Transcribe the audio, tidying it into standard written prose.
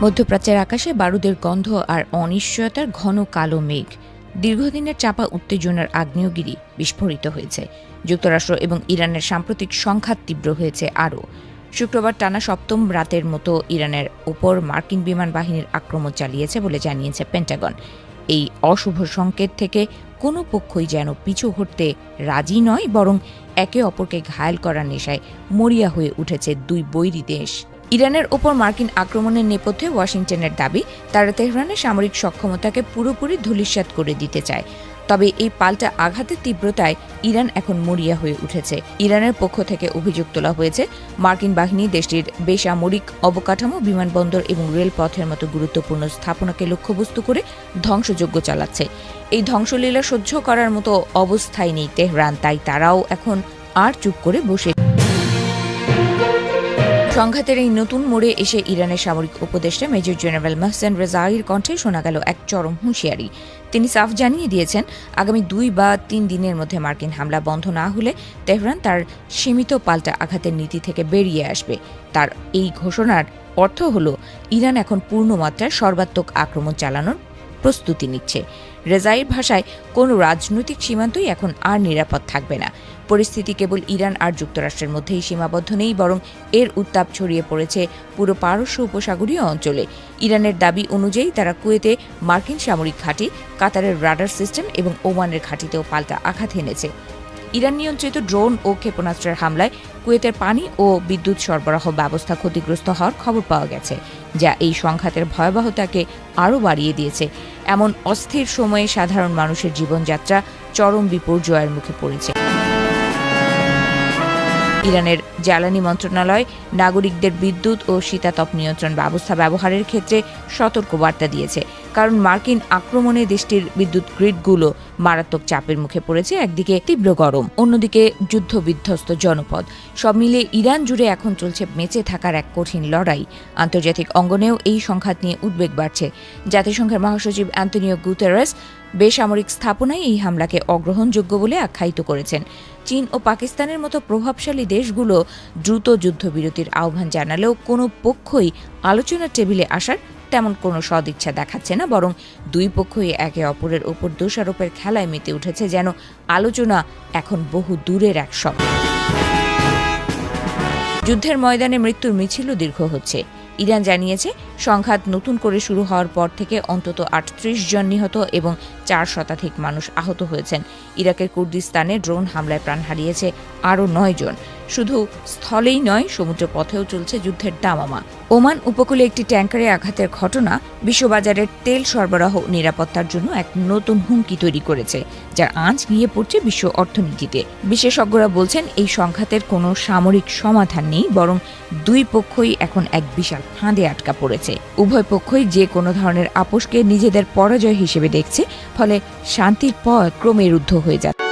মধ্যপ্রাচ্যের আকাশে বারুদের গন্ধ আর অনিশ্চয়তার ঘন কালো মেঘ। দীর্ঘদিনের চাপা উত্তেজনার আগ্নেয়গিরি বিস্ফোরিত হয়েছে। যুক্তরাষ্ট্র এবং ইরানের সাম্প্রতিক সংঘাত তীব্র হয়েছে আরও। শুক্রবার টানা সপ্তম রাতের মতো ইরানের ওপর মার্কিন বিমান বাহিনীর আক্রমণ চালিয়েছে বলে জানিয়েছে পেন্টাগন। এই অশুভ সংকেত থেকে কোনো পক্ষই যেন পিছু হটতে রাজি নয়, বরং একে অপরকে ঘায়েল করার নেশায় মরিয়া হয়ে উঠেছে দুই বৈরী দেশ। ইরানের ওপর মার্কিন আক্রমণের নেপথ্যে ওয়াশিংটনের দাবি, তারা তেহরানের সামরিক সক্ষমতাকে পুরোপুরি ধূলিসাৎ করে দিতে চায়। তবে এই পাল্টা আঘাতের তীব্রতায় ইরান এখন মরিয়া হয়ে উঠেছে। ইরানের পক্ষ থেকে অভিযোগ তোলা হয়েছে, মার্কিন বাহিনী দেশটির বেসামরিক অবকাঠামো, বিমানবন্দর এবং রেলপথের মতো গুরুত্বপূর্ণ স্থাপনাকে লক্ষ্যবস্তু করে ধ্বংসযজ্ঞ চালাচ্ছে। এই ধ্বংসলীলা সহ্য করার মতো অবস্থায় নেই তেহরান, তাই তারাও এখন আর চুপ করে বসে। সংঘাতের এই নতুন মোড়ে এসে ইরানের সামরিক উপদেষ্টা মেজর জেনারেল মোহসেন রেজাঈর কণ্ঠে শোনা গেল এক চরম হুঁশিয়ারি। তিনি সাফ জানিয়ে দিয়েছেন, আগামী 2 বা 3 দিনের মধ্যে মার্কিন হামলা বন্ধ না হলে তেহরান তার সীমিত পাল্টা আঘাতের নীতি থেকে বেরিয়ে আসবে। তার এই ঘোষণার অর্থ হল, ইরান এখন পূর্ণমাত্রায় সর্বাত্মক আক্রমণ চালানোর প্রস্তুতি নিচ্ছে। রেজাঈর ভাষায়, কোনো রাজনৈতিক সীমান্তই এখন আর নিরাপদ থাকবে না। পরিস্থিতি কেবল ইরান আর যুক্তরাষ্ট্রের মধ্যেই সীমাবদ্ধ নেই, বরং এর উত্তাপ ছড়িয়ে পড়েছে পুরো পারস্য উপসাগরীয় অঞ্চলে। ইরানের দাবি অনুযায়ী তারা কুয়েতে মার্কিন সামরিক ঘাঁটি, কাতারের রাডার সিস্টেম এবং ওমানের ঘাঁটিতেও পাল্টা আঘাত এনেছে। ইরান নিয়ন্ত্রিত ড্রোন ও ক্ষেপণাস্ত্রের হামলায় কুয়েতের পানি ও বিদ্যুৎ সরবরাহ ব্যবস্থা ক্ষতিগ্রস্ত হওয়ার খবর পাওয়া গেছে, যা এই সংঘাতের ভয়াবহতাকে আরও বাড়িয়ে দিয়েছে। এমন অস্থির সময়ে সাধারণ মানুষের জীবনযাত্রা চরম বিপর্যয়ের মুখে পড়েছে। ইরানের জ্বালানি মন্ত্রণালয় নাগরিকদের বিদ্যুৎ ও শীতাতপ নিয়ন্ত্রণ ব্যবস্থা ব্যবহারের ক্ষেত্রে সতর্কবার্তা দিয়েছে, কারণ মার্কিন আক্রমণে দেশটির বিদ্যুৎ গ্রিডগুলো মারাত্মক চাপের মুখে পড়েছে। একদিকে তীব্র গরম, অন্যদিকে যুদ্ধবিধ্বস্ত জনপদ, সব মিলে ইরান জুড়ে এখন চলছে বেঁচে থাকার এক কঠিন লড়াই। আন্তর্জাতিক অঙ্গনেও এই সংঘাত নিয়ে উদ্বেগ বাড়ছে। জাতিসংঘের মহাসচিব অ্যান্তোনিও গুতেরেস বেসামরিক স্থাপনায় এই হামলাকে অগ্রহণযোগ্য বলে আখ্যায়িত করেছেন। চীন ও পাকিস্তানের মতো প্রভাবশালী দেশগুলো দ্রুত যুদ্ধবিরতির আহ্বান জানালেও কোনো পক্ষই আলোচনার টেবিলে আসার তেমন কোনো সদিচ্ছা দেখাচ্ছে না, বরং দুই পক্ষই একে অপরের ওপর দোষারোপের খেলায় মেতে উঠেছে, যেন আলোচনা এখন বহু দূরের এক স্বপ্ন। যুদ্ধের ময়দানে মৃত্যুর মিছিলও দীর্ঘ হচ্ছে। ইরান জানিয়েছে, সংঘাত নতুন করে শুরু হওয়ার পর থেকে অন্তত 38 জন নিহত এবং 4 শতাধিক মানুষ আহত হয়েছেন। ইরাকের কুর্দিস্তানে ড্রোন হামলায় প্রাণ হারিয়েছে আরও 9 জন। শুধু স্থলেই নয়, সমুদ্র পথেও চলছে যুদ্ধের দামামা। ওমান উপকূলে একটি ট্যাঙ্কারে আঘাতের ঘটনা বিশ্ববাজারের তেল সরবরাহ নিরাপত্তার জন্য এক নতুন হুমকি তৈরি করেছে, যার আঁচ গিয়ে পড়ছে বিশ্ব অর্থনীতিতে। বিশেষজ্ঞরা বলছেন, এই সংঘাতের কোনো সামরিক সমাধান নেই, বরং দুই পক্ষই এখন এক বিশাল ফাঁদে আটকা পড়েছে। উভয় পক্ষই যে কোনো ধরনের আপোষকে নিজেদের পরাজয় হিসেবে দেখছে, ফলে শান্তির পথ ক্রমে রুদ্ধ হয়ে যাচ্ছে।